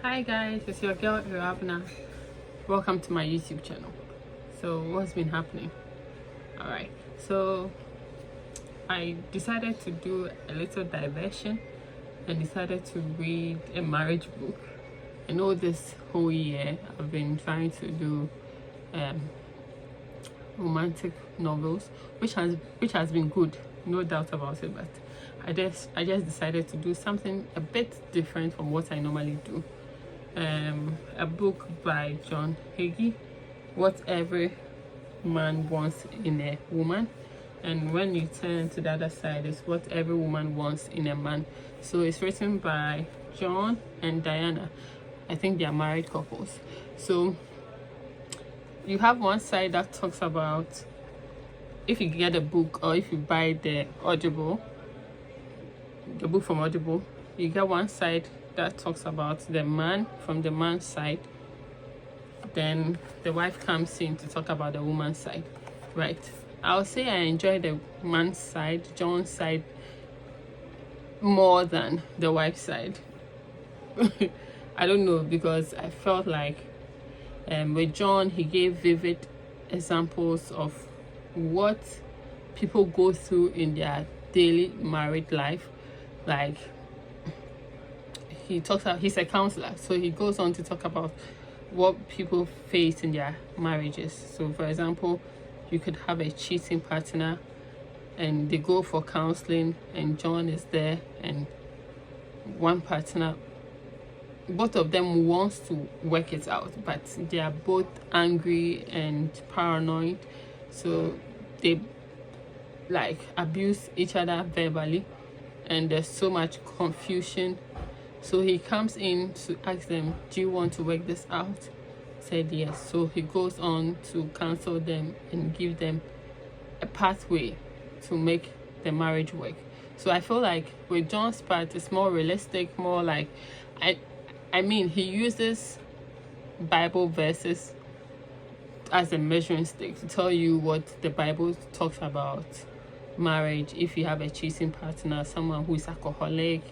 Hi guys, it's your girl Irabna. Welcome to my YouTube channel. So what's been happening? Alright, so I decided to do a little diversion and decided to read a marriage book. I know this whole year I've been trying to do romantic novels, which has been good, no doubt about it, but I just decided to do something a bit different from what I normally do. A book by John Hagee, What Every Man Wants in a Woman, and when you turn to the other side, it's What Every Woman Wants in a Man. So it's written by John and Diana. I think they are married couples. So you have one side that talks about, if you get a book or if you buy the book from Audible, you get one side that talks about the man from the man's side, then the wife comes in to talk about the woman's side, right? I'll say I enjoy the man's side, John's side, more than the wife's side. I don't know, because I felt like with John, he gave vivid examples of what people go through in their daily married life. Like, he's a counselor, so he goes on to talk about what people face in their marriages. So for example, you could have a cheating partner and they go for counseling, and John is there, and one partner, both of them wants to work it out, but they are both angry and paranoid, so they like abuse each other verbally, and there's so much confusion. So he comes in to ask them, do you want to work this out? Said yes. So he goes on to counsel them and give them a pathway to make the marriage work. So I feel like with John's part, it's more realistic, more like, I mean, he uses Bible verses as a measuring stick to tell you what the Bible talks about marriage. If you have a cheating partner, someone who is alcoholic,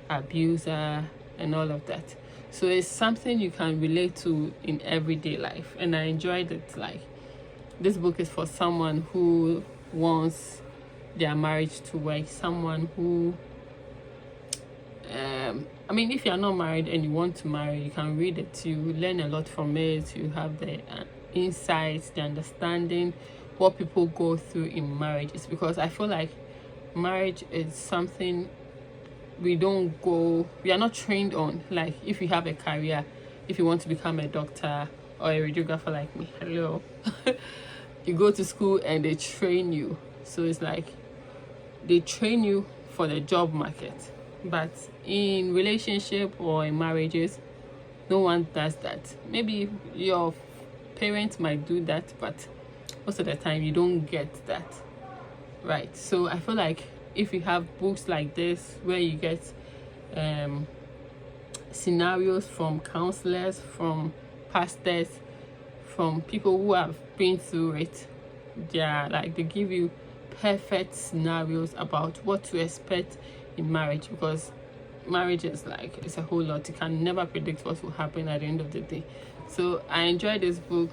abuser, and all of that. So it's something you can relate to in everyday life, and I enjoyed it. Like, this book is for someone who wants their marriage to work, someone who I mean, if you're not married and you want to marry, you can read it. You learn a lot from it. You have the insights, the understanding, what people go through in marriages, because I feel like marriage is something we are not trained on. Like, if you have a career, if you want to become a doctor or a radiographer like me, hello, you go to school and they train you. So it's like they train you for the job market, but in relationship or in marriages, no one does that. Maybe your parents might do that, but most of the time you don't get that, right? So I feel like if you have books like this where you get scenarios from counselors, from pastors, from people who have been through it, they give you perfect scenarios about what to expect in marriage, because marriage is like, it's a whole lot. You can never predict what will happen at the end of the day. So I enjoyed this book.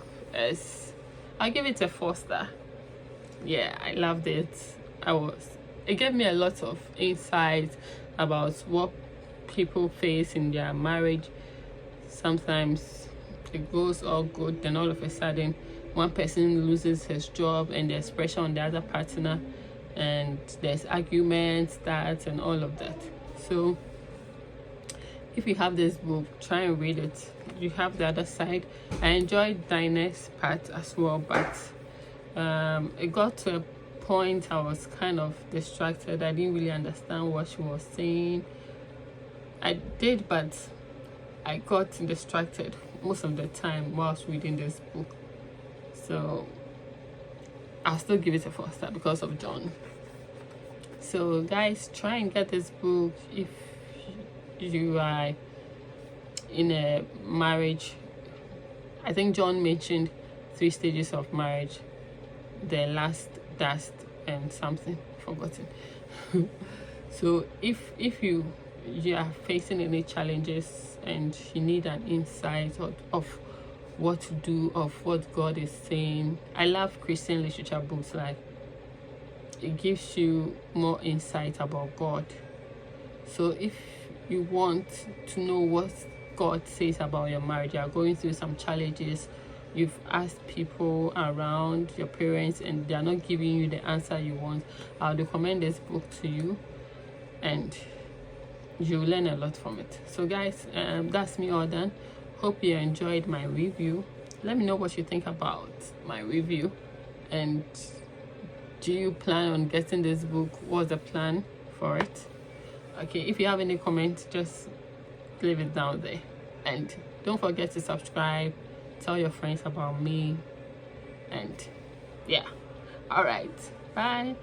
I give it a 4-star. Yeah, I loved it. It gave me a lot of insight about what people face in their marriage. Sometimes it goes all good, then all of a sudden one person loses his job and there's pressure on the other partner, and there's arguments, that, and all of that. So if you have this book, try and read it. You have the other side. I enjoyed Diana's part as well, but it got to a point I was kind of distracted. I didn't really understand what she was saying. I did, but I got distracted most of the time whilst reading this book. So I'll still give it a 4-star because of John. So guys, try and get this book if you are in a marriage. I think John mentioned 3 stages of marriage: the last, dust, and something forgotten. So if you you are facing any challenges and you need an insight of what to do, of what God is saying. I love Christian literature books. Like, it gives you more insight about God. So if you want to know what God says about your marriage, you are going through some challenges, you've asked people around, your parents, and they are not giving you the answer you want, I'll recommend this book to you, and you'll learn a lot from it. So guys, that's me all done. Hope you enjoyed my review. Let me know what you think about my review, and do you plan on getting this book? What's the plan for it? Okay, if you have any comments, just leave it down there, and don't forget to subscribe, tell your friends about me, and yeah. All right, bye.